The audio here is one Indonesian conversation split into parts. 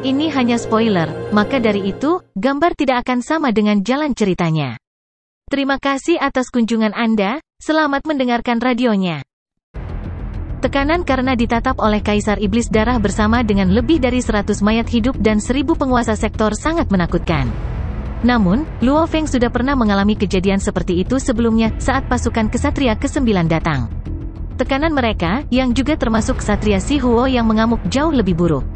Ini hanya spoiler, maka dari itu, gambar tidak akan sama dengan jalan ceritanya. Terima kasih atas kunjungan Anda, selamat mendengarkan radionya. Tekanan karena ditatap oleh Kaisar Iblis Darah bersama dengan lebih dari 100 mayat hidup dan 1000 penguasa sektor sangat menakutkan. Namun, Luo Feng sudah pernah mengalami kejadian seperti itu sebelumnya saat pasukan Ksatria ke-9 datang. Tekanan mereka, yang juga termasuk Ksatria Si Huo yang mengamuk jauh lebih buruk.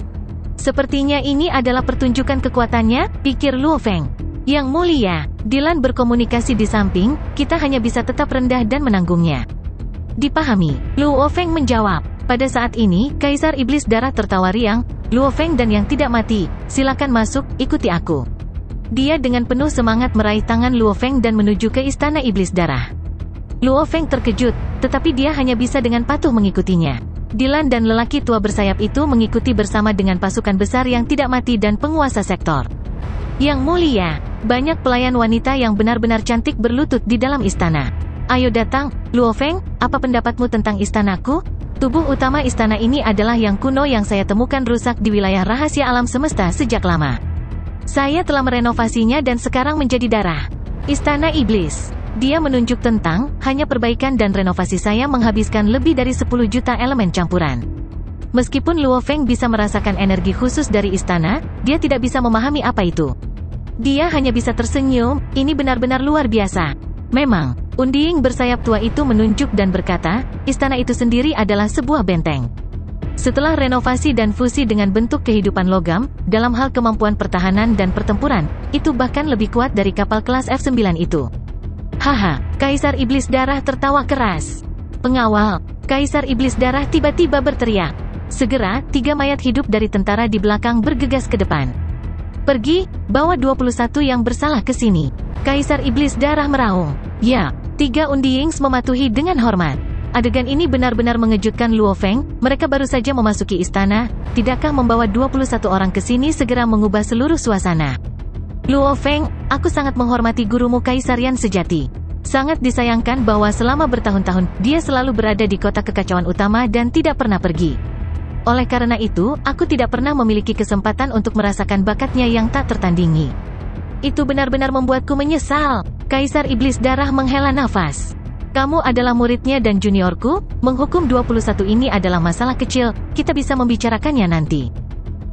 Sepertinya ini adalah pertunjukan kekuatannya, pikir Luo Feng. Yang mulia, Dilan berkomunikasi di samping, kita hanya bisa tetap rendah dan menanggungnya. Dipahami, Luo Feng menjawab. Pada saat ini, Kaisar Iblis Darah tertawa riang, Luo Feng dan yang tidak mati, silakan masuk, ikuti aku. Dia dengan penuh semangat meraih tangan Luo Feng dan menuju ke Istana Iblis Darah. Luo Feng terkejut, tetapi dia hanya bisa dengan patuh mengikutinya. Dilan dan lelaki tua bersayap itu mengikuti bersama dengan pasukan besar yang tidak mati dan penguasa sektor. Yang mulia, banyak pelayan wanita yang benar-benar cantik berlutut di dalam istana. Ayo datang, Luo Feng, apa pendapatmu tentang istanaku? Tubuh utama istana ini adalah yang kuno yang saya temukan rusak di wilayah rahasia alam semesta sejak lama. Saya telah merenovasinya dan sekarang menjadi darah. Istana Iblis. Dia menunjuk tentang, hanya perbaikan dan renovasi saya menghabiskan lebih dari 10 juta elemen campuran. Meskipun Luo Feng bisa merasakan energi khusus dari istana, dia tidak bisa memahami apa itu. Dia hanya bisa tersenyum, ini benar-benar luar biasa. Memang, Unding bersayap tua itu menunjuk dan berkata, istana itu sendiri adalah sebuah benteng. Setelah renovasi dan fusi dengan bentuk kehidupan logam, dalam hal kemampuan pertahanan dan pertempuran, itu bahkan lebih kuat dari kapal kelas F9 itu. Haha, Kaisar Iblis Darah tertawa keras. Pengawal, Kaisar Iblis Darah tiba-tiba berteriak. Segera, 3 mayat hidup dari tentara di belakang bergegas ke depan. Pergi, bawa 21 yang bersalah ke sini. Kaisar Iblis Darah meraung. Ya, 3 Undings mematuhi dengan hormat. Adegan ini benar-benar mengejutkan Luo Feng, mereka baru saja memasuki istana, tidakkah membawa 21 orang ke sini segera mengubah seluruh suasana. Luo Feng, aku sangat menghormati gurumu Kaisarian sejati. Sangat disayangkan bahwa selama bertahun-tahun, dia selalu berada di kota kekacauan utama dan tidak pernah pergi. Oleh karena itu, aku tidak pernah memiliki kesempatan untuk merasakan bakatnya yang tak tertandingi. Itu benar-benar membuatku menyesal. Kaisar Iblis Darah menghela nafas. Kamu adalah muridnya dan juniorku, menghukum 21 ini adalah masalah kecil, kita bisa membicarakannya nanti.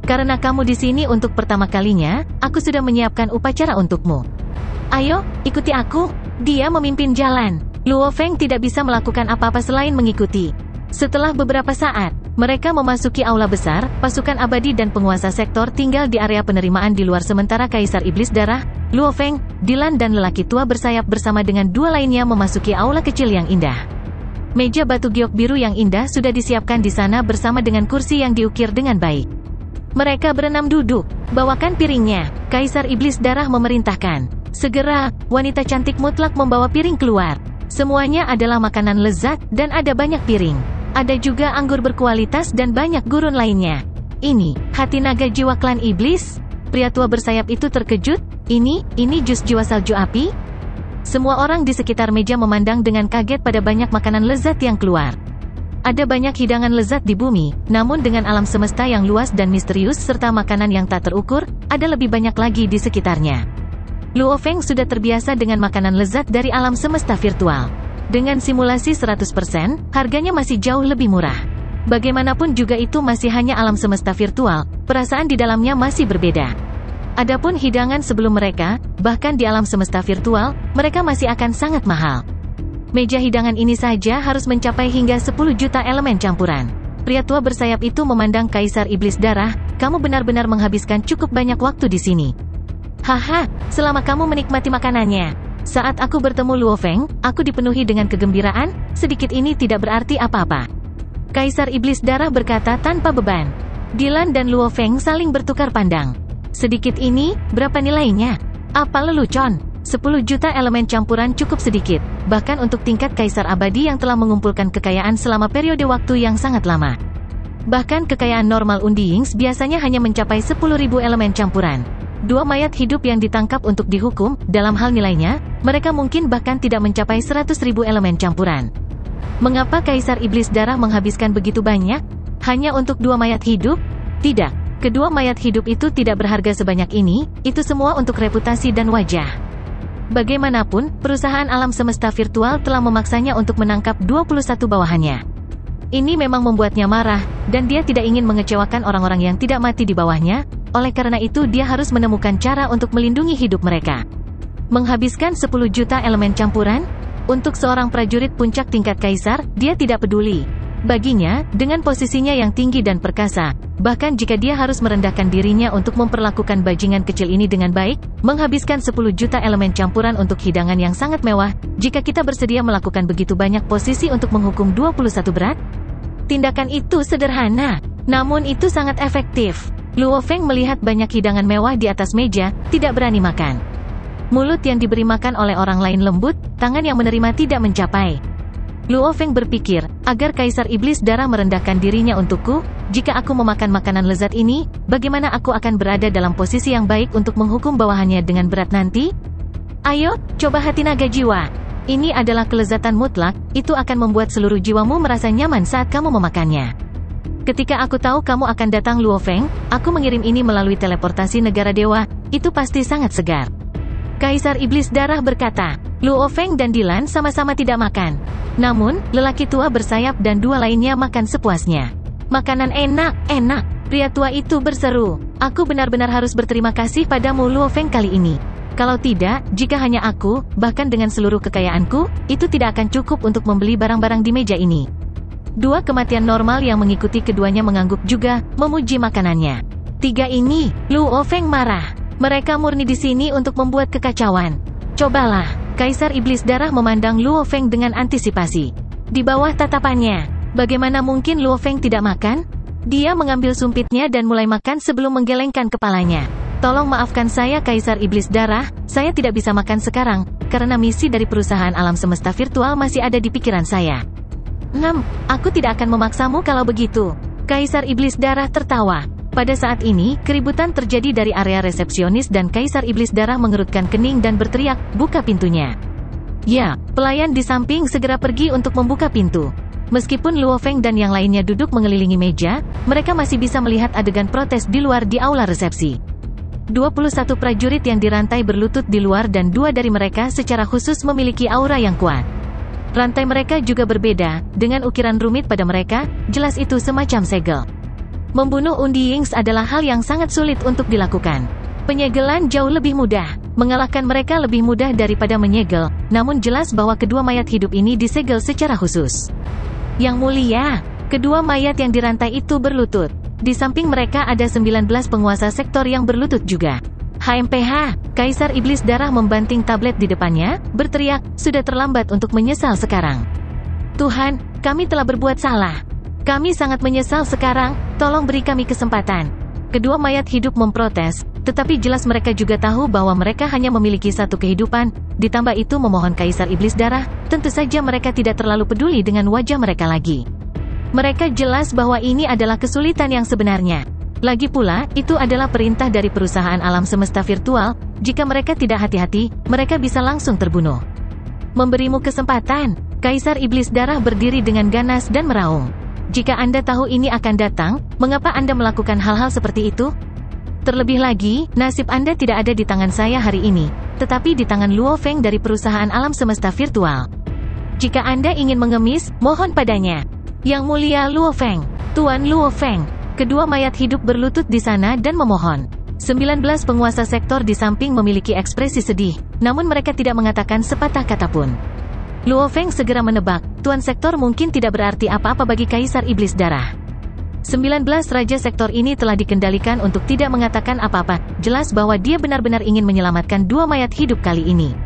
Karena kamu di sini untuk pertama kalinya, aku sudah menyiapkan upacara untukmu. Ayo, ikuti aku. Dia memimpin jalan. Luo Feng tidak bisa melakukan apa-apa selain mengikuti. Setelah beberapa saat, mereka memasuki aula besar, pasukan abadi dan penguasa sektor tinggal di area penerimaan di luar sementara Kaisar Iblis Darah, Luo Feng, Dilan dan lelaki tua bersayap bersama dengan 2 lainnya memasuki aula kecil yang indah. Meja batu giok biru yang indah sudah disiapkan di sana bersama dengan kursi yang diukir dengan baik. Mereka berenam duduk. Bawakan piringnya, Kaisar Iblis Darah memerintahkan. Segera, wanita cantik mutlak membawa piring keluar. Semuanya adalah makanan lezat, dan ada banyak piring. Ada juga anggur berkualitas dan banyak gurun lainnya. Ini, hati naga jiwa klan iblis? Pria tua bersayap itu terkejut. Ini jus jiwa salju api? Semua orang di sekitar meja memandang dengan kaget pada banyak makanan lezat yang keluar. Ada banyak hidangan lezat di bumi, namun dengan alam semesta yang luas dan misterius serta makanan yang tak terukur, ada lebih banyak lagi di sekitarnya. Luo Feng sudah terbiasa dengan makanan lezat dari alam semesta virtual. Dengan simulasi 100%, harganya masih jauh lebih murah. Bagaimanapun juga itu masih hanya alam semesta virtual, perasaan di dalamnya masih berbeda. Adapun hidangan sebelum mereka, bahkan di alam semesta virtual, mereka masih akan sangat mahal. Meja hidangan ini saja harus mencapai hingga 10 juta elemen campuran. Pria tua bersayap itu memandang Kaisar Iblis Darah, kamu benar-benar menghabiskan cukup banyak waktu di sini. Haha, selama kamu menikmati makanannya. Saat aku bertemu Luo Feng, aku dipenuhi dengan kegembiraan, sedikit ini tidak berarti apa-apa. Kaisar Iblis Darah berkata tanpa beban. Dilan dan Luo Feng saling bertukar pandang. Sedikit ini, berapa nilainya? Apa lelucon? 10 juta elemen campuran cukup sedikit, bahkan untuk tingkat Kaisar Abadi yang telah mengumpulkan kekayaan selama periode waktu yang sangat lama. Bahkan kekayaan normal Undings biasanya hanya mencapai 10.000 elemen campuran. 2 mayat hidup yang ditangkap untuk dihukum, dalam hal nilainya, mereka mungkin bahkan tidak mencapai 100.000 elemen campuran. Mengapa Kaisar Iblis Darah menghabiskan begitu banyak? Hanya untuk 2 mayat hidup? Tidak. Kedua mayat hidup itu tidak berharga sebanyak ini, itu semua untuk reputasi dan wajah. Bagaimanapun, perusahaan alam semesta virtual telah memaksanya untuk menangkap 21 bawahannya. Ini memang membuatnya marah, dan dia tidak ingin mengecewakan orang-orang yang tidak mati di bawahnya, oleh karena itu dia harus menemukan cara untuk melindungi hidup mereka. Menghabiskan 10 juta elemen campuran? Untuk seorang prajurit puncak tingkat kaisar, dia tidak peduli. Baginya, dengan posisinya yang tinggi dan perkasa, bahkan jika dia harus merendahkan dirinya untuk memperlakukan bajingan kecil ini dengan baik, menghabiskan 10 juta elemen campuran untuk hidangan yang sangat mewah, jika kita bersedia melakukan begitu banyak posisi untuk menghukum 21 berat? Tindakan itu sederhana, namun itu sangat efektif. Luo Feng melihat banyak hidangan mewah di atas meja, tidak berani makan. Mulut yang diberi makan oleh orang lain lembut, tangan yang menerima tidak mencapai. Luo Feng berpikir, agar Kaisar Iblis Darah merendahkan dirinya untukku, jika aku memakan makanan lezat ini, bagaimana aku akan berada dalam posisi yang baik untuk menghukum bawahannya dengan berat nanti? Ayo, coba hati naga jiwa. Ini adalah kelezatan mutlak, itu akan membuat seluruh jiwamu merasa nyaman saat kamu memakannya. Ketika aku tahu kamu akan datang Luo Feng, aku mengirim ini melalui teleportasi negara dewa, itu pasti sangat segar. Kaisar Iblis Darah berkata. Luo Feng dan Dilan sama-sama tidak makan. Namun, lelaki tua bersayap dan dua lainnya makan sepuasnya. Makanan enak, enak. Pria tua itu berseru. Aku benar-benar harus berterima kasih padamu Luo Feng kali ini. Kalau tidak, jika hanya aku, bahkan dengan seluruh kekayaanku, itu tidak akan cukup untuk membeli barang-barang di meja ini. Dua kematian normal yang mengikuti keduanya mengangguk juga, memuji makanannya. Tiga ini, Luo Feng marah. Mereka murni di sini untuk membuat kekacauan. Cobalah. Kaisar Iblis Darah memandang Luo Feng dengan antisipasi. Di bawah tatapannya, bagaimana mungkin Luo Feng tidak makan? Dia mengambil sumpitnya dan mulai makan sebelum menggelengkan kepalanya. Tolong maafkan saya Kaisar Iblis Darah, saya tidak bisa makan sekarang, karena misi dari perusahaan alam semesta virtual masih ada di pikiran saya. Aku tidak akan memaksamu kalau begitu. Kaisar Iblis Darah tertawa. Pada saat ini, keributan terjadi dari area resepsionis dan Kaisar Iblis Darah mengerutkan kening dan berteriak, buka pintunya. Ya, pelayan di samping segera pergi untuk membuka pintu. Meskipun Luo Feng dan yang lainnya duduk mengelilingi meja, mereka masih bisa melihat adegan protes di luar di aula resepsi. 21 prajurit yang dirantai berlutut di luar dan dua dari mereka secara khusus memiliki aura yang kuat. Rantai mereka juga berbeda, dengan ukiran rumit pada mereka, jelas itu semacam segel. Membunuh Undi Yings adalah hal yang sangat sulit untuk dilakukan. Penyegelan jauh lebih mudah. Mengalahkan mereka lebih mudah daripada menyegel, namun jelas bahwa kedua mayat hidup ini disegel secara khusus. Yang mulia, kedua mayat yang dirantai itu berlutut. Di samping mereka ada 19 penguasa sektor yang berlutut juga. HMPH, Kaisar Iblis Darah membanting tablet di depannya, berteriak, sudah terlambat untuk menyesal sekarang. Tuhan, kami telah berbuat salah. Kami sangat menyesal sekarang, tolong beri kami kesempatan. Kedua mayat hidup memprotes, tetapi jelas mereka juga tahu bahwa mereka hanya memiliki satu kehidupan, ditambah itu memohon Kaisar Iblis Darah, tentu saja mereka tidak terlalu peduli dengan wajah mereka lagi. Mereka jelas bahwa ini adalah kesulitan yang sebenarnya. Lagi pula, itu adalah perintah dari perusahaan alam semesta virtual, jika mereka tidak hati-hati, mereka bisa langsung terbunuh. Memberimu kesempatan, Kaisar Iblis Darah berdiri dengan ganas dan meraung. Jika Anda tahu ini akan datang, mengapa Anda melakukan hal-hal seperti itu? Terlebih lagi, nasib Anda tidak ada di tangan saya hari ini, tetapi di tangan Luo Feng dari perusahaan alam semesta virtual. Jika Anda ingin mengemis, mohon padanya. Yang mulia Luo Feng, Tuan Luo Feng. Kedua mayat hidup berlutut di sana dan memohon. 19 penguasa sektor di samping memiliki ekspresi sedih, namun mereka tidak mengatakan sepatah kata pun. Luo Feng segera menebak, Tuan Sektor mungkin tidak berarti apa-apa bagi Kaisar Iblis Darah. 19 Raja Sektor ini telah dikendalikan untuk tidak mengatakan apa-apa, jelas bahwa dia benar-benar ingin menyelamatkan dua mayat hidup kali ini.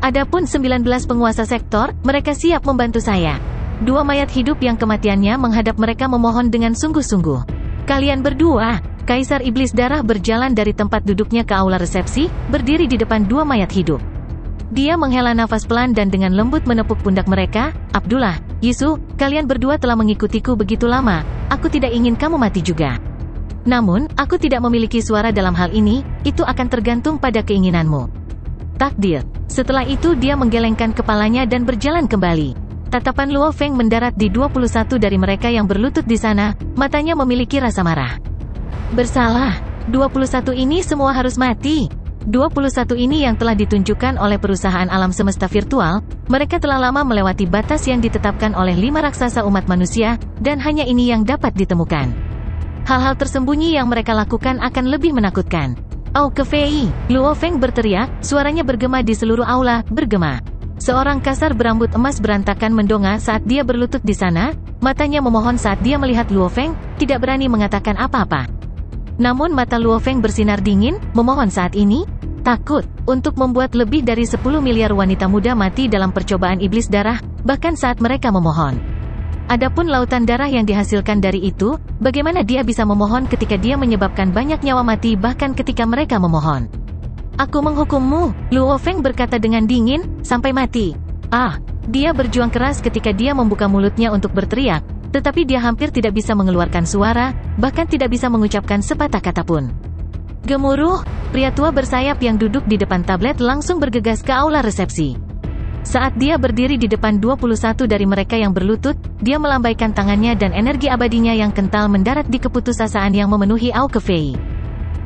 Adapun 19 penguasa sektor, mereka siap membantu saya. Dua mayat hidup yang kematiannya menghadap mereka memohon dengan sungguh-sungguh. Kalian berdua, Kaisar Iblis Darah berjalan dari tempat duduknya ke aula resepsi, berdiri di depan dua mayat hidup. Dia menghela nafas pelan dan dengan lembut menepuk pundak mereka. Abdullah, Yisu, kalian berdua telah mengikutiku begitu lama, aku tidak ingin kamu mati juga. Namun, aku tidak memiliki suara dalam hal ini, itu akan tergantung pada keinginanmu. Takdir. Setelah itu dia menggelengkan kepalanya dan berjalan kembali. Tatapan Luo Feng mendarat di 21 dari mereka yang berlutut di sana, matanya memiliki rasa marah. Bersalah. 21 ini semua harus mati. 21 ini yang telah ditunjukkan oleh perusahaan alam semesta virtual. Mereka telah lama melewati batas yang ditetapkan oleh 5 raksasa umat manusia, dan hanya ini yang dapat ditemukan. Hal-hal tersembunyi yang mereka lakukan akan lebih menakutkan. "Au Kefei!" Luo Feng berteriak, suaranya bergema di seluruh aula, bergema. Seorang kasar berambut emas berantakan mendongak saat dia berlutut di sana, matanya memohon saat dia melihat Luo Feng, tidak berani mengatakan apa-apa. Namun mata Luo Feng bersinar dingin, memohon saat ini, takut, untuk membuat lebih dari 10 miliar wanita muda mati dalam percobaan iblis darah, bahkan saat mereka memohon. Adapun lautan darah yang dihasilkan dari itu, bagaimana dia bisa memohon ketika dia menyebabkan banyak nyawa mati bahkan ketika mereka memohon. "Aku menghukummu," Luo Feng berkata dengan dingin, "sampai mati." Dia berjuang keras ketika dia membuka mulutnya untuk berteriak, tetapi dia hampir tidak bisa mengeluarkan suara, bahkan tidak bisa mengucapkan sepatah kata pun. Gemuruh, pria tua bersayap yang duduk di depan tablet langsung bergegas ke aula resepsi. Saat dia berdiri di depan 21 dari mereka yang berlutut, dia melambaikan tangannya dan energi abadinya yang kental mendarat di keputusasaan yang memenuhi Au Kefei.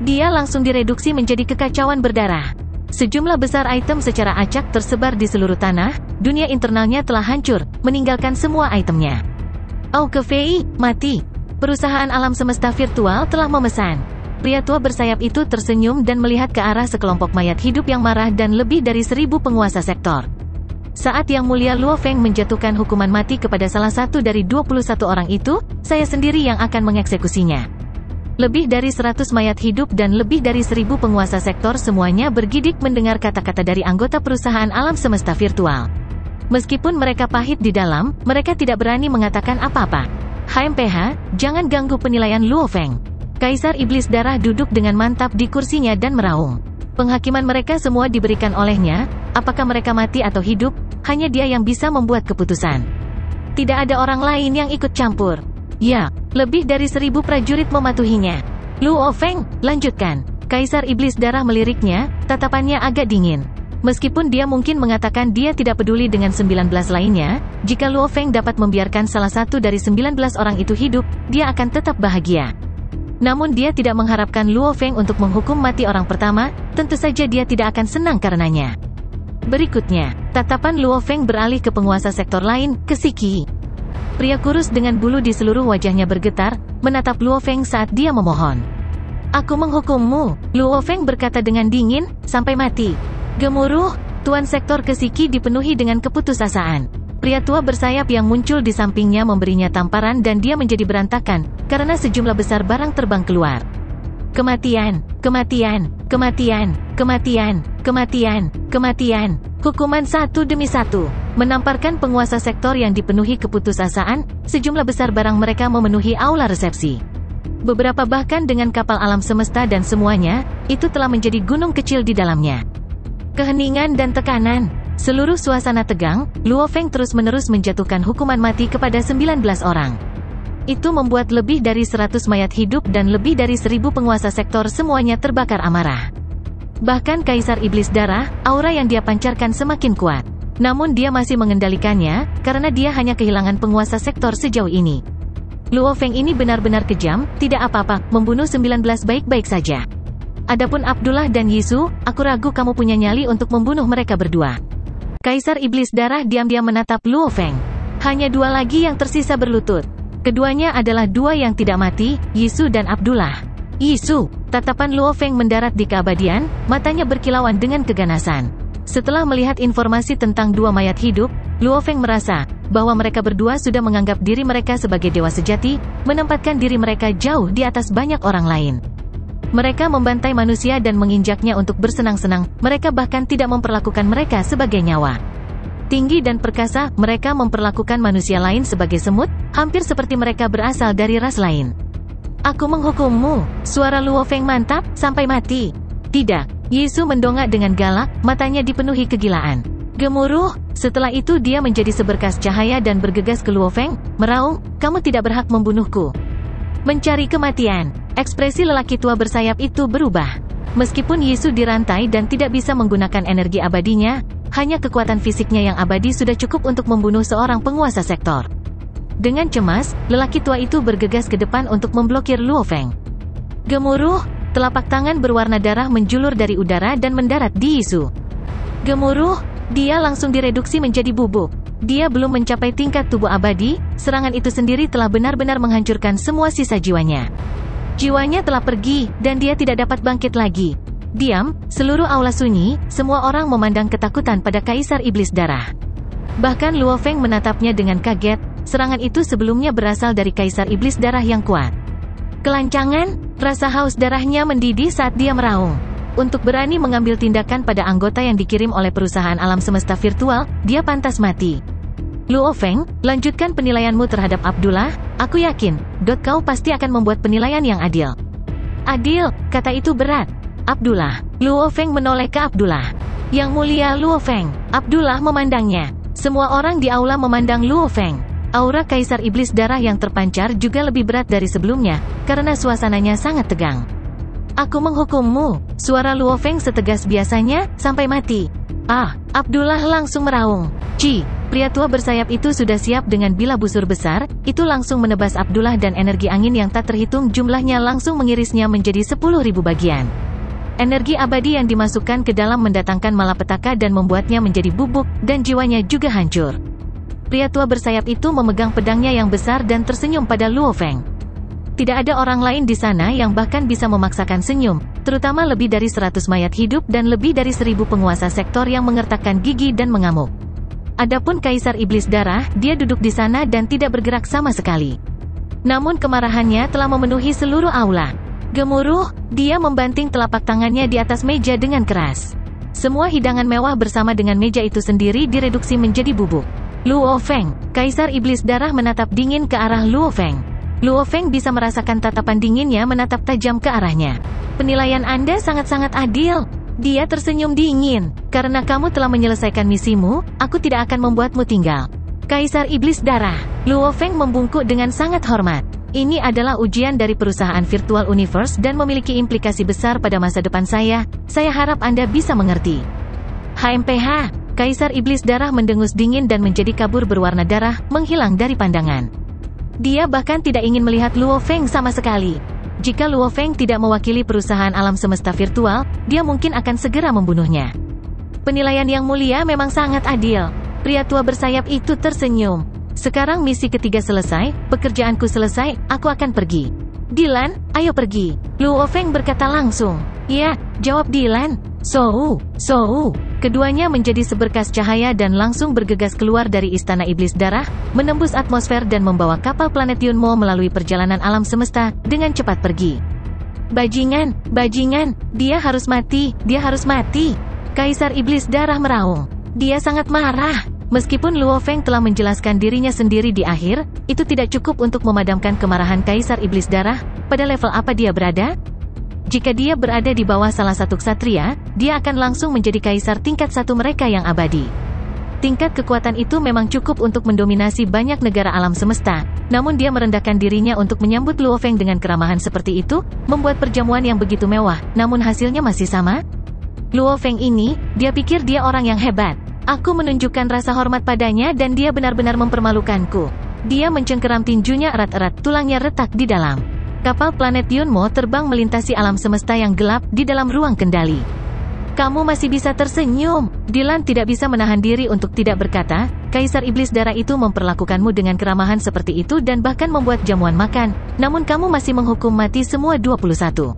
Dia langsung direduksi menjadi kekacauan berdarah. Sejumlah besar item secara acak tersebar di seluruh tanah, dunia internalnya telah hancur, meninggalkan semua itemnya. Au Kefei, mati. Perusahaan alam semesta virtual telah memesan. Pria tua bersayap itu tersenyum dan melihat ke arah sekelompok mayat hidup yang marah dan lebih dari 1000 penguasa sektor. Saat Yang Mulia Luo Feng menjatuhkan hukuman mati kepada salah satu dari 21 orang itu, saya sendiri yang akan mengeksekusinya. Lebih dari 100 mayat hidup dan lebih dari 1000 penguasa sektor semuanya bergidik mendengar kata-kata dari anggota perusahaan alam semesta virtual. Meskipun mereka pahit di dalam, mereka tidak berani mengatakan apa-apa. HMPH, jangan ganggu penilaian Luo Feng. Kaisar Iblis Darah duduk dengan mantap di kursinya dan meraung. Penghakiman mereka semua diberikan olehnya, apakah mereka mati atau hidup, hanya dia yang bisa membuat keputusan. Tidak ada orang lain yang ikut campur. Ya, lebih dari 1000 prajurit mematuhinya. "Luo Feng, lanjutkan." Kaisar Iblis Darah meliriknya, tatapannya agak dingin. Meskipun dia mungkin mengatakan dia tidak peduli dengan 19 lainnya, jika Luo Feng dapat membiarkan salah satu dari 19 orang itu hidup, dia akan tetap bahagia. Namun dia tidak mengharapkan Luo Feng untuk menghukum mati orang pertama, tentu saja dia tidak akan senang karenanya. Berikutnya, tatapan Luo Feng beralih ke penguasa sektor lain, ke Siki. Pria kurus dengan bulu di seluruh wajahnya bergetar, menatap Luo Feng saat dia memohon. "Aku menghukummu," Luo Feng berkata dengan dingin, "sampai mati." Gemuruh, tuan sektor Kesiki dipenuhi dengan keputusasaan. Pria tua bersayap yang muncul di sampingnya memberinya tamparan dan dia menjadi berantakan, karena sejumlah besar barang terbang keluar. "Kematian, kematian, kematian, kematian, kematian, kematian." Hukuman satu demi satu. Menamparkan penguasa sektor yang dipenuhi keputusasaan, sejumlah besar barang mereka memenuhi aula resepsi. Beberapa bahkan dengan kapal alam semesta dan semuanya, itu telah menjadi gunung kecil di dalamnya. Keheningan dan tekanan. Seluruh suasana tegang, Luo Feng terus-menerus menjatuhkan hukuman mati kepada 19 orang. Itu membuat lebih dari 100 mayat hidup dan lebih dari 1000 penguasa sektor semuanya terbakar amarah. Bahkan Kaisar Iblis Darah, aura yang dia pancarkan semakin kuat. Namun dia masih mengendalikannya, karena dia hanya kehilangan penguasa sektor sejauh ini. Luo Feng ini benar-benar kejam, tidak apa-apa, membunuh 19 baik-baik saja. Adapun Abdullah dan Yisu, aku ragu kamu punya nyali untuk membunuh mereka berdua. Kaisar Iblis Darah diam-diam menatap Luo Feng. Hanya 2 lagi yang tersisa berlutut. Keduanya adalah 2 yang tidak mati, Yisu dan Abdullah. "Yisu!" Tatapan Luo Feng mendarat di keabadian, matanya berkilauan dengan keganasan. Setelah melihat informasi tentang 2 mayat hidup, Luo Feng merasa bahwa mereka berdua sudah menganggap diri mereka sebagai dewa sejati, menempatkan diri mereka jauh di atas banyak orang lain. Mereka membantai manusia dan menginjaknya untuk bersenang-senang, mereka bahkan tidak memperlakukan mereka sebagai nyawa. Tinggi dan perkasa, mereka memperlakukan manusia lain sebagai semut, hampir seperti mereka berasal dari ras lain. "Aku menghukummu." Suara Luo Feng mantap, "sampai mati." "Tidak." Yisu mendongak dengan galak, matanya dipenuhi kegilaan. Gemuruh, setelah itu dia menjadi seberkas cahaya dan bergegas ke Luo Feng, meraung, "Kamu tidak berhak membunuhku." Mencari kematian. Ekspresi lelaki tua bersayap itu berubah. Meskipun Yisu dirantai dan tidak bisa menggunakan energi abadinya, hanya kekuatan fisiknya yang abadi sudah cukup untuk membunuh seorang penguasa sektor. Dengan cemas, lelaki tua itu bergegas ke depan untuk memblokir Luo Feng. Gemuruh, telapak tangan berwarna darah menjulur dari udara dan mendarat di Yisu. Gemuruh, dia langsung direduksi menjadi bubuk. Dia belum mencapai tingkat tubuh abadi, serangan itu sendiri telah benar-benar menghancurkan semua sisa jiwanya. Jiwanya telah pergi, dan dia tidak dapat bangkit lagi. Diam, seluruh aula sunyi, semua orang memandang ketakutan pada Kaisar Iblis Darah. Bahkan Luo Feng menatapnya dengan kaget, serangan itu sebelumnya berasal dari Kaisar Iblis Darah yang kuat. Kelancangan, rasa haus darahnya mendidih saat dia meraung. Untuk berani mengambil tindakan pada anggota yang dikirim oleh perusahaan alam semesta virtual, dia pantas mati. Luo Feng, lanjutkan penilaianmu terhadap Abdullah, aku yakin, kau pasti akan membuat penilaian yang adil. Adil, kata itu berat. Abdullah. Luo Feng menoleh ke Abdullah. Yang mulia Luo Feng, Abdullah memandangnya. Semua orang di aula memandang Luo Feng. Aura Kaisar Iblis Darah yang terpancar juga lebih berat dari sebelumnya, karena suasananya sangat tegang. Aku menghukummu, suara Luo Feng setegas biasanya, sampai mati. Abdullah langsung meraung. Pria tua bersayap itu sudah siap dengan bilah busur besar, itu langsung menebas Abdullah dan energi angin yang tak terhitung jumlahnya langsung mengirisnya menjadi 10.000 bagian. Energi abadi yang dimasukkan ke dalam mendatangkan malapetaka dan membuatnya menjadi bubuk, dan jiwanya juga hancur. Pria tua bersayap itu memegang pedangnya yang besar dan tersenyum pada Luo Feng. Tidak ada orang lain di sana yang bahkan bisa memaksakan senyum, terutama lebih dari 100 mayat hidup dan lebih dari 1000 penguasa sektor yang mengertakkan gigi dan mengamuk. Adapun Kaisar Iblis Darah, dia duduk di sana dan tidak bergerak sama sekali. Namun kemarahannya telah memenuhi seluruh aula. Gemuruh, dia membanting telapak tangannya di atas meja dengan keras. Semua hidangan mewah bersama dengan meja itu sendiri direduksi menjadi bubuk. Luo Feng, Kaisar Iblis Darah menatap dingin ke arah Luo Feng. Luo Feng bisa merasakan tatapan dinginnya menatap tajam ke arahnya. Penilaian Anda sangat-sangat adil. Dia tersenyum dingin. Karena kamu telah menyelesaikan misimu, aku tidak akan membuatmu tinggal. Kaisar Iblis Darah. Luo Feng membungkuk dengan sangat hormat. Ini adalah ujian dari perusahaan Virtual Universe dan memiliki implikasi besar pada masa depan saya. Saya harap Anda bisa mengerti. HMPH. Kaisar Iblis Darah mendengus dingin dan menjadi kabur berwarna darah, menghilang dari pandangan. Dia bahkan tidak ingin melihat Luo Feng sama sekali. Jika Luo Feng tidak mewakili perusahaan alam semesta virtual, dia mungkin akan segera membunuhnya. Penilaian yang mulia memang sangat adil. Pria tua bersayap itu tersenyum. Sekarang misi ketiga selesai, pekerjaanku selesai, aku akan pergi. Dylan, ayo pergi. Luo Feng berkata langsung. Ya, jawab Dylan. Sou. Keduanya menjadi seberkas cahaya dan langsung bergegas keluar dari Istana Iblis Darah, menembus atmosfer dan membawa kapal planet Yunmo melalui perjalanan alam semesta, dengan cepat pergi. Bajingan, dia harus mati. Kaisar Iblis Darah meraung. Dia sangat marah. Meskipun Luo Feng telah menjelaskan dirinya sendiri di akhir, itu tidak cukup untuk memadamkan kemarahan Kaisar Iblis Darah. Pada level apa dia berada? Jika dia berada di bawah salah satu ksatria, dia akan langsung menjadi kaisar tingkat 1 mereka yang abadi. Tingkat kekuatan itu memang cukup untuk mendominasi banyak negara alam semesta, namun dia merendahkan dirinya untuk menyambut Luo Feng dengan keramahan seperti itu, membuat perjamuan yang begitu mewah, namun hasilnya masih sama? Luo Feng ini, dia pikir dia orang yang hebat. Aku menunjukkan rasa hormat padanya dan dia benar-benar mempermalukanku. Dia mencengkeram tinjunya erat-erat, tulangnya retak di dalam. Kapal planet Yunmo terbang melintasi alam semesta yang gelap di dalam ruang kendali. Kamu masih bisa tersenyum. Dylan tidak bisa menahan diri untuk tidak berkata, Kaisar Iblis Darah itu memperlakukanmu dengan keramahan seperti itu dan bahkan membuat jamuan makan, namun kamu masih menghukum mati semua 21.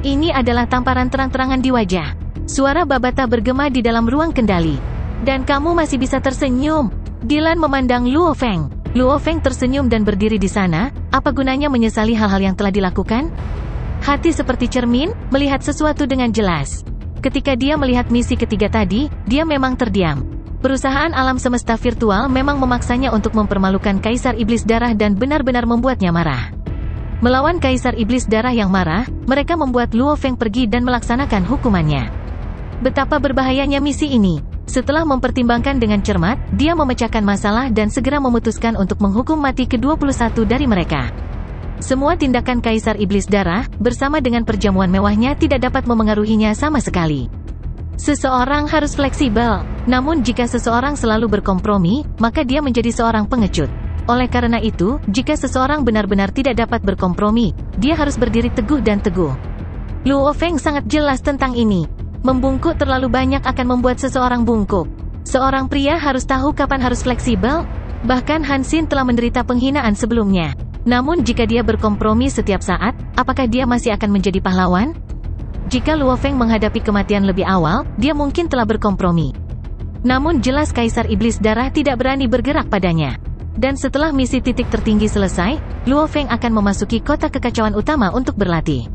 Ini adalah tamparan terang-terangan di wajah. Suara Babata bergema di dalam ruang kendali. Dan kamu masih bisa tersenyum. Dylan memandang Luo Feng. Luo Feng tersenyum dan berdiri di sana. Apa gunanya menyesali hal-hal yang telah dilakukan? Hati seperti cermin, melihat sesuatu dengan jelas. Ketika dia melihat misi ketiga tadi, dia memang terdiam. Perusahaan alam semesta virtual memang memaksanya untuk mempermalukan Kaisar Iblis Darah dan benar-benar membuatnya marah. Melawan Kaisar Iblis Darah yang marah, mereka membuat Luo Feng pergi dan melaksanakan hukumannya. Betapa berbahayanya misi ini. Setelah mempertimbangkan dengan cermat, dia memecahkan masalah dan segera memutuskan untuk menghukum mati ke-21 dari mereka. Semua tindakan Kaisar Iblis Darah, bersama dengan perjamuan mewahnya tidak dapat memengaruhinya sama sekali. Seseorang harus fleksibel, namun jika seseorang selalu berkompromi, maka dia menjadi seorang pengecut. Oleh karena itu, jika seseorang benar-benar tidak dapat berkompromi, dia harus berdiri teguh dan teguh. Luo Feng sangat jelas tentang ini. Membungkuk terlalu banyak akan membuat seseorang bungkuk. Seorang pria harus tahu kapan harus fleksibel. Bahkan Han Xin telah menderita penghinaan sebelumnya. Namun jika dia berkompromi setiap saat, apakah dia masih akan menjadi pahlawan? Jika Luo Feng menghadapi kematian lebih awal, dia mungkin telah berkompromi. Namun jelas Kaisar Iblis Darah tidak berani bergerak padanya. Dan setelah misi titik tertinggi selesai, Luo Feng akan memasuki kota kekacauan utama untuk berlatih.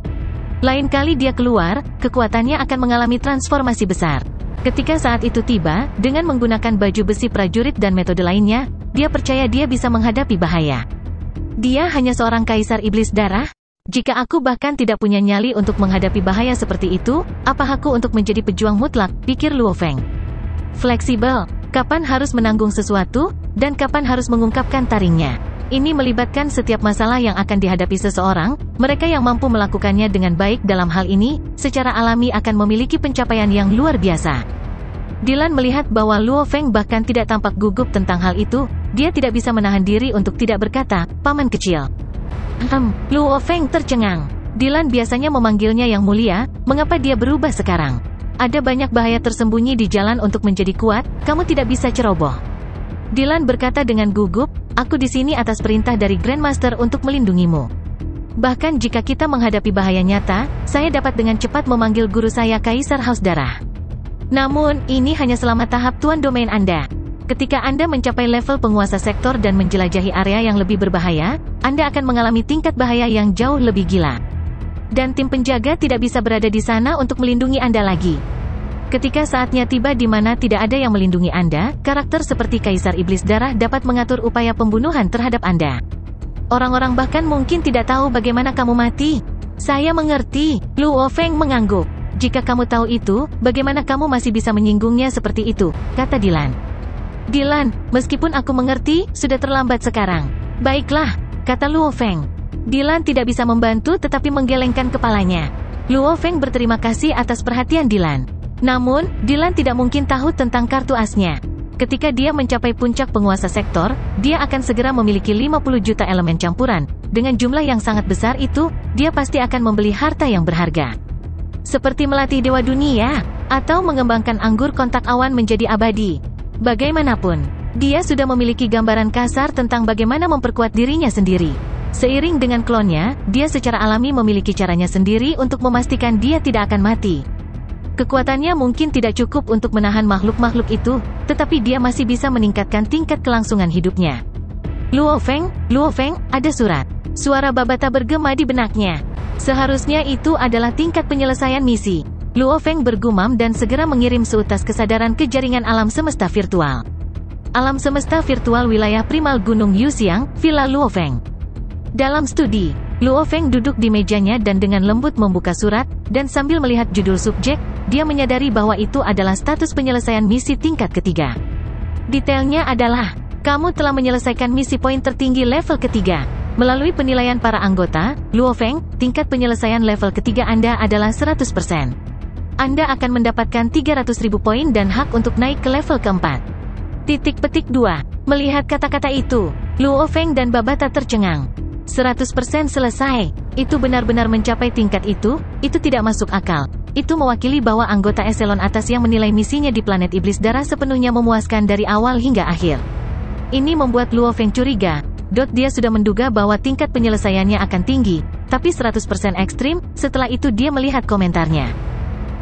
Lain kali dia keluar, kekuatannya akan mengalami transformasi besar. Ketika saat itu tiba, dengan menggunakan baju besi prajurit dan metode lainnya, dia percaya dia bisa menghadapi bahaya. Dia hanya seorang Kaisar Iblis Darah? Jika aku bahkan tidak punya nyali untuk menghadapi bahaya seperti itu, apa hakku untuk menjadi pejuang mutlak, pikir Luo Feng. Fleksibel, kapan harus menanggung sesuatu, dan kapan harus mengungkapkan taringnya. Ini melibatkan setiap masalah yang akan dihadapi seseorang. Mereka yang mampu melakukannya dengan baik dalam hal ini, secara alami akan memiliki pencapaian yang luar biasa. Dylan melihat bahwa Luo Feng bahkan tidak tampak gugup tentang hal itu. Dia tidak bisa menahan diri untuk tidak berkata, "Paman kecil." Luo Feng tercengang. Dylan biasanya memanggilnya yang mulia, mengapa dia berubah sekarang? Ada banyak bahaya tersembunyi di jalan untuk menjadi kuat, kamu tidak bisa ceroboh. Dylan berkata dengan gugup, aku di sini atas perintah dari Grandmaster untuk melindungimu. Bahkan jika kita menghadapi bahaya nyata, saya dapat dengan cepat memanggil guru saya Kaisar Haus Darah. Namun, ini hanya selama tahap Tuan Domain Anda. Ketika Anda mencapai level penguasa sektor dan menjelajahi area yang lebih berbahaya, Anda akan mengalami tingkat bahaya yang jauh lebih gila. Dan tim penjaga tidak bisa berada di sana untuk melindungi Anda lagi. Ketika saatnya tiba di mana tidak ada yang melindungi Anda, karakter seperti Kaisar Iblis Darah dapat mengatur upaya pembunuhan terhadap Anda. Orang-orang bahkan mungkin tidak tahu bagaimana kamu mati. Saya mengerti, Luo Feng mengangguk. Jika kamu tahu itu, bagaimana kamu masih bisa menyinggungnya seperti itu, kata Dylan. Dylan, meskipun aku mengerti, sudah terlambat sekarang. Baiklah, kata Luo Feng. Dylan tidak bisa membantu tetapi menggelengkan kepalanya. Luo Feng berterima kasih atas perhatian Dylan. Namun, Dylan tidak mungkin tahu tentang kartu asnya. Ketika dia mencapai puncak penguasa sektor, dia akan segera memiliki 50 juta elemen campuran. Dengan jumlah yang sangat besar itu, dia pasti akan membeli harta yang berharga. Seperti melatih Dewa Dunia, atau mengembangkan anggur kontak awan menjadi abadi. Bagaimanapun, dia sudah memiliki gambaran kasar tentang bagaimana memperkuat dirinya sendiri. Seiring dengan klonnya, dia secara alami memiliki caranya sendiri untuk memastikan dia tidak akan mati. Kekuatannya mungkin tidak cukup untuk menahan makhluk-makhluk itu, tetapi dia masih bisa meningkatkan tingkat kelangsungan hidupnya. Luo Feng, ada surat. Suara Babata bergema di benaknya. Seharusnya itu adalah tingkat penyelesaian misi. Luo Feng bergumam dan segera mengirim seutas kesadaran ke jaringan alam semesta virtual. Alam semesta virtual wilayah primal Gunung Yuxiang, Villa Luo Feng. Dalam studi, Luo Feng duduk di mejanya dan dengan lembut membuka surat, dan sambil melihat judul subjek, dia menyadari bahwa itu adalah status penyelesaian misi tingkat ketiga. Detailnya adalah, kamu telah menyelesaikan misi poin tertinggi level ketiga. Melalui penilaian para anggota, Luo Feng, tingkat penyelesaian level ketiga Anda adalah 100%. Anda akan mendapatkan 300.000 poin dan hak untuk naik ke level keempat. Petik 2. Melihat kata-kata itu, Luo Feng dan Babata tercengang. 100% selesai. Itu benar-benar mencapai tingkat itu tidak masuk akal. Itu mewakili bahwa anggota eselon atas yang menilai misinya di planet Iblis Darah sepenuhnya memuaskan dari awal hingga akhir. Ini membuat Luo Feng curiga. Dia sudah menduga bahwa tingkat penyelesaiannya akan tinggi, tapi 100% ekstrim. Setelah itu dia melihat komentarnya.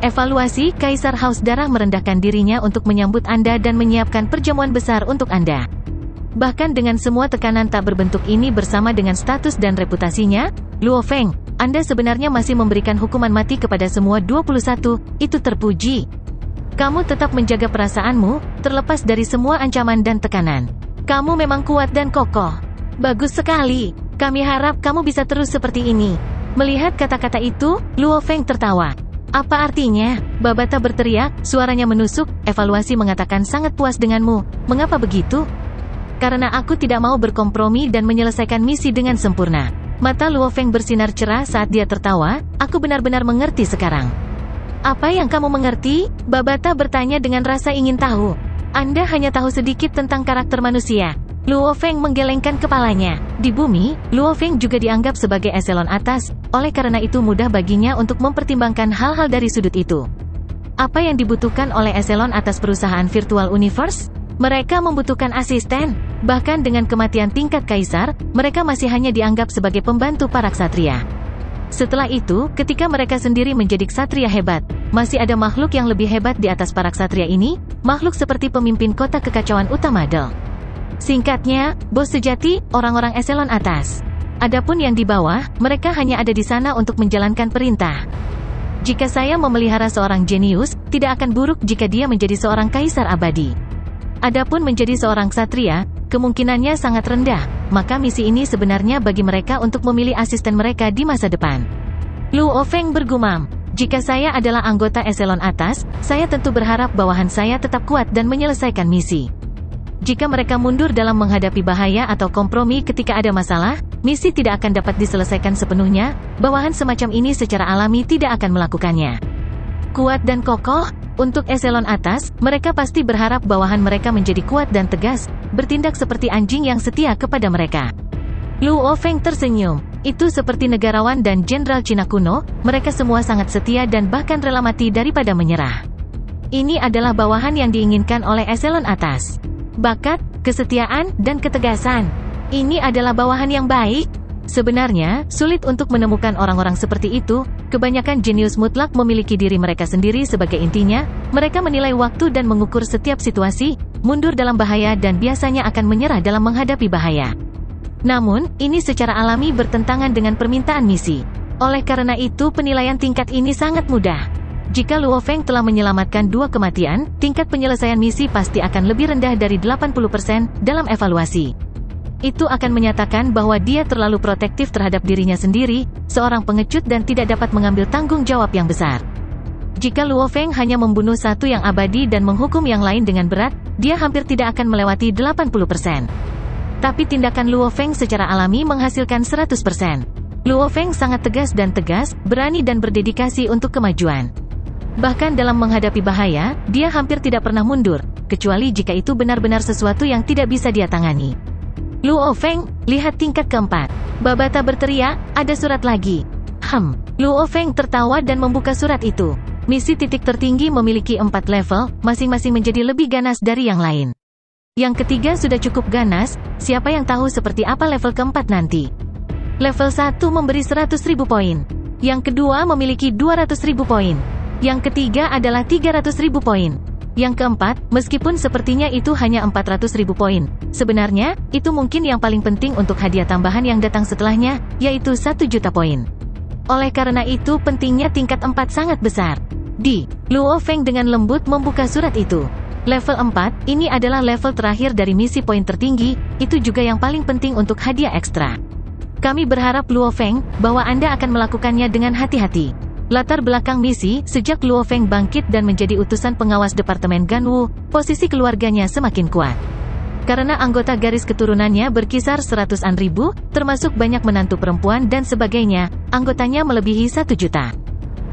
Evaluasi, Kaisar Haus Darah merendahkan dirinya untuk menyambut Anda dan menyiapkan perjamuan besar untuk Anda. Bahkan dengan semua tekanan tak berbentuk ini bersama dengan status dan reputasinya, Luo Feng, Anda sebenarnya masih memberikan hukuman mati kepada semua 21, itu terpuji. Kamu tetap menjaga perasaanmu, terlepas dari semua ancaman dan tekanan. Kamu memang kuat dan kokoh. Bagus sekali. Kami harap kamu bisa terus seperti ini. Melihat kata-kata itu, Luo Feng tertawa. Apa artinya? Babata berteriak, suaranya menusuk. Evaluasi mengatakan sangat puas denganmu. Mengapa begitu? Karena aku tidak mau berkompromi dan menyelesaikan misi dengan sempurna. Mata Luo Feng bersinar cerah saat dia tertawa. Aku benar-benar mengerti sekarang. Apa yang kamu mengerti? Babata bertanya dengan rasa ingin tahu. Anda hanya tahu sedikit tentang karakter manusia. Luo Feng menggelengkan kepalanya. Di bumi, Luo Feng juga dianggap sebagai eselon atas, oleh karena itu mudah baginya untuk mempertimbangkan hal-hal dari sudut itu. Apa yang dibutuhkan oleh eselon atas perusahaan virtual universe? Mereka membutuhkan asisten. Bahkan dengan kematian tingkat kaisar, mereka masih hanya dianggap sebagai pembantu para ksatria. Setelah itu, ketika mereka sendiri menjadi ksatria hebat, masih ada makhluk yang lebih hebat di atas para ksatria ini, makhluk seperti pemimpin kota kekacauan utama Del. Singkatnya, bos sejati, orang-orang eselon atas. Adapun yang di bawah, mereka hanya ada di sana untuk menjalankan perintah. Jika saya memelihara seorang jenius, tidak akan buruk jika dia menjadi seorang kaisar abadi. Adapun menjadi seorang ksatria, kemungkinannya sangat rendah, maka misi ini sebenarnya bagi mereka untuk memilih asisten mereka di masa depan. Luo Feng bergumam, jika saya adalah anggota eselon atas, saya tentu berharap bawahan saya tetap kuat dan menyelesaikan misi. Jika mereka mundur dalam menghadapi bahaya atau kompromi ketika ada masalah, misi tidak akan dapat diselesaikan sepenuhnya, bawahan semacam ini secara alami tidak akan melakukannya. Kuat dan kokoh, untuk eselon atas, mereka pasti berharap bawahan mereka menjadi kuat dan tegas, bertindak seperti anjing yang setia kepada mereka. Luo Feng tersenyum. Itu seperti negarawan dan jenderal Cina kuno, mereka semua sangat setia dan bahkan rela mati daripada menyerah. Ini adalah bawahan yang diinginkan oleh eselon atas. Bakat, kesetiaan, dan ketegasan. Ini adalah bawahan yang baik. Sebenarnya, sulit untuk menemukan orang-orang seperti itu. Kebanyakan jenius mutlak memiliki diri mereka sendiri sebagai intinya. Mereka menilai waktu dan mengukur setiap situasi, mundur dalam bahaya dan biasanya akan menyerah dalam menghadapi bahaya. Namun, ini secara alami bertentangan dengan permintaan misi. Oleh karena itu penilaian tingkat ini sangat mudah. Jika Luo Feng telah menyelamatkan 2 kematian, tingkat penyelesaian misi pasti akan lebih rendah dari 80% dalam evaluasi. Itu akan menyatakan bahwa dia terlalu protektif terhadap dirinya sendiri, seorang pengecut dan tidak dapat mengambil tanggung jawab yang besar. Jika Luo Feng hanya membunuh satu yang abadi dan menghukum yang lain dengan berat, dia hampir tidak akan melewati 80%. Tapi tindakan Luo Feng secara alami menghasilkan 100%. Luo Feng sangat tegas, berani dan berdedikasi untuk kemajuan. Bahkan dalam menghadapi bahaya, dia hampir tidak pernah mundur, kecuali jika itu benar-benar sesuatu yang tidak bisa dia tangani. Luo Feng, lihat tingkat keempat. Babata berteriak, ada surat lagi. Luo Feng tertawa dan membuka surat itu. Misi titik tertinggi memiliki 4 level, masing-masing menjadi lebih ganas dari yang lain. Yang ketiga sudah cukup ganas, siapa yang tahu seperti apa level keempat nanti. Level 1 memberi 100.000 poin. Yang kedua memiliki 200.000 poin. Yang ketiga adalah 300.000 poin. Yang keempat, meskipun sepertinya itu hanya 400.000 poin, sebenarnya, itu mungkin yang paling penting untuk hadiah tambahan yang datang setelahnya, yaitu 1 juta poin. Oleh karena itu pentingnya tingkat 4 sangat besar. Luo Feng dengan lembut membuka surat itu. Level 4, ini adalah level terakhir dari misi poin tertinggi, itu juga yang paling penting untuk hadiah ekstra. Kami berharap Luo Feng, bahwa Anda akan melakukannya dengan hati-hati. Latar belakang misi, sejak Luo Feng bangkit dan menjadi utusan pengawas Departemen Ganwu, posisi keluarganya semakin kuat. Karena anggota garis keturunannya berkisar 100-an ribu, termasuk banyak menantu perempuan dan sebagainya, anggotanya melebihi 1 juta.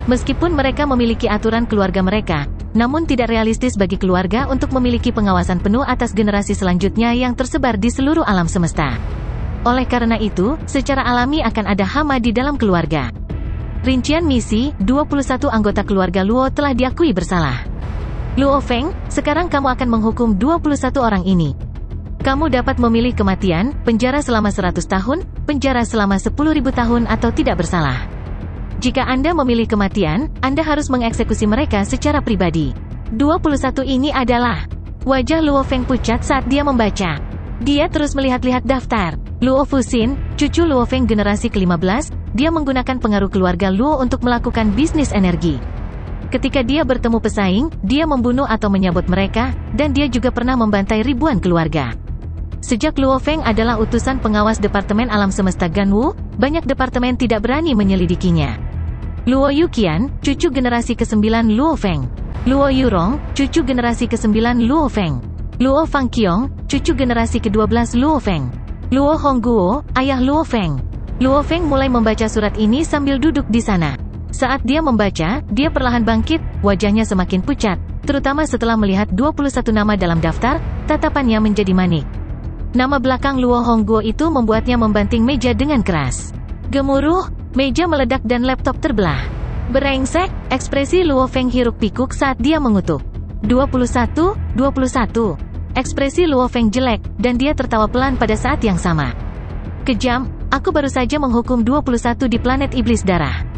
Meskipun mereka memiliki aturan keluarga mereka, namun tidak realistis bagi keluarga untuk memiliki pengawasan penuh atas generasi selanjutnya yang tersebar di seluruh alam semesta. Oleh karena itu, secara alami akan ada hama di dalam keluarga. Rincian misi, 21 anggota keluarga Luo telah diakui bersalah. Luo Feng, sekarang kamu akan menghukum 21 orang ini. Kamu dapat memilih kematian, penjara selama 100 tahun, penjara selama 10.000 tahun atau tidak bersalah. Jika Anda memilih kematian, Anda harus mengeksekusi mereka secara pribadi. 21 ini adalah... Wajah Luo Feng pucat saat dia membaca. Dia terus melihat-lihat daftar. Luo Fuxin, cucu Luo Feng generasi ke-15, dia menggunakan pengaruh keluarga Luo untuk melakukan bisnis energi. Ketika dia bertemu pesaing, dia membunuh atau menyabot mereka, dan dia juga pernah membantai ribuan keluarga. Sejak Luo Feng adalah utusan pengawas Departemen Alam Semesta Ganwu, banyak departemen tidak berani menyelidikinya. Luo Yuqian, cucu generasi ke-9 Luo Feng. Luo Yurong, cucu generasi ke-9 Luo Feng. Luo Fangqiong, cucu generasi ke-12 Luo Feng. Luo Hongguo, ayah Luo Feng. Luo Feng mulai membaca surat ini sambil duduk di sana. Saat dia membaca, dia perlahan bangkit, wajahnya semakin pucat, terutama setelah melihat 21 nama dalam daftar, tatapannya menjadi manik. Nama belakang Luo Hongguo itu membuatnya membanting meja dengan keras. Gemuruh, meja meledak dan laptop terbelah. Berengsek, ekspresi Luo Feng hiruk-pikuk saat dia mengutuk. 21. Ekspresi Luo Feng jelek, dan dia tertawa pelan pada saat yang sama. Kejam, aku baru saja menghukum 21 di planet iblis darah.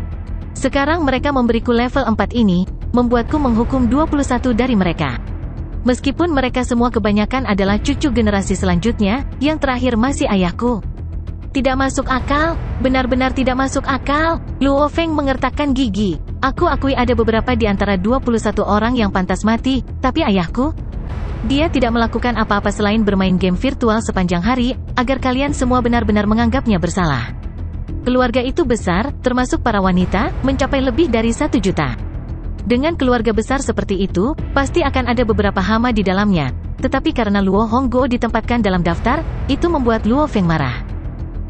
Sekarang mereka memberiku level 4 ini, membuatku menghukum 21 dari mereka. Meskipun mereka semua kebanyakan adalah cucu generasi selanjutnya, yang terakhir masih ayahku. Tidak masuk akal, benar-benar tidak masuk akal. Luo Feng mengertakkan gigi. Aku akui ada beberapa di antara 21 orang yang pantas mati, tapi ayahku? Dia tidak melakukan apa-apa selain bermain game virtual sepanjang hari, agar kalian semua benar-benar menganggapnya bersalah. Keluarga itu besar, termasuk para wanita, mencapai lebih dari 1 juta. Dengan keluarga besar seperti itu, pasti akan ada beberapa hama di dalamnya. Tetapi karena Luo Hongguo ditempatkan dalam daftar, itu membuat Luo Feng marah.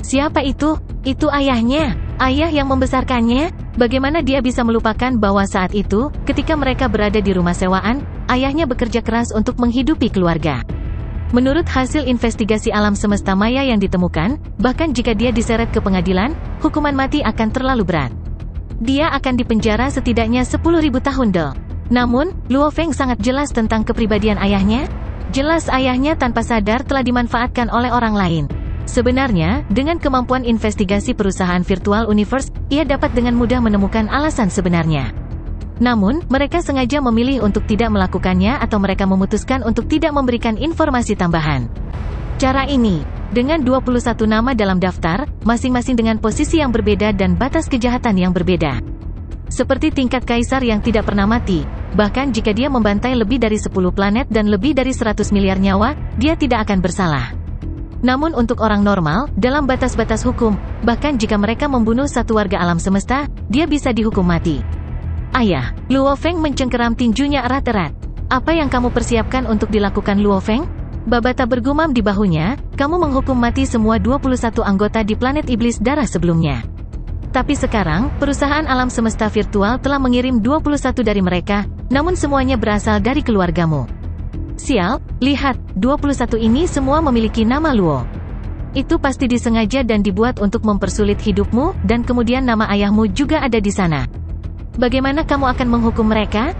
Siapa itu? Itu ayahnya. Ayah yang membesarkannya? Bagaimana dia bisa melupakan bahwa saat itu, ketika mereka berada di rumah sewaan, ayahnya bekerja keras untuk menghidupi keluarga. Menurut hasil investigasi alam semesta maya yang ditemukan, bahkan jika dia diseret ke pengadilan, hukuman mati akan terlalu berat. Dia akan dipenjara setidaknya 10.000 tahun. Namun, Luo Feng sangat jelas tentang kepribadian ayahnya. Jelas ayahnya tanpa sadar telah dimanfaatkan oleh orang lain. Sebenarnya, dengan kemampuan investigasi perusahaan virtual universe, ia dapat dengan mudah menemukan alasan sebenarnya. Namun, mereka sengaja memilih untuk tidak melakukannya atau mereka memutuskan untuk tidak memberikan informasi tambahan. Cara ini, dengan 21 nama dalam daftar, masing-masing dengan posisi yang berbeda dan batas kejahatan yang berbeda. Seperti tingkat kaisar yang tidak pernah mati, bahkan jika dia membantai lebih dari 10 planet dan lebih dari 100 miliar nyawa, dia tidak akan bersalah. Namun untuk orang normal, dalam batas-batas hukum, bahkan jika mereka membunuh satu warga alam semesta, dia bisa dihukum mati. Ayah, Luo Feng mencengkeram tinjunya erat-erat. Apa yang kamu persiapkan untuk dilakukan Luo Feng? Babata bergumam di bahunya, kamu menghukum mati semua 21 anggota di planet iblis darah sebelumnya. Tapi sekarang, perusahaan alam semesta virtual telah mengirim 21 dari mereka, namun semuanya berasal dari keluargamu. Sial, lihat, 21 ini semua memiliki nama Luo. Itu pasti disengaja dan dibuat untuk mempersulit hidupmu, dan kemudian nama ayahmu juga ada di sana. Bagaimana kamu akan menghukum mereka?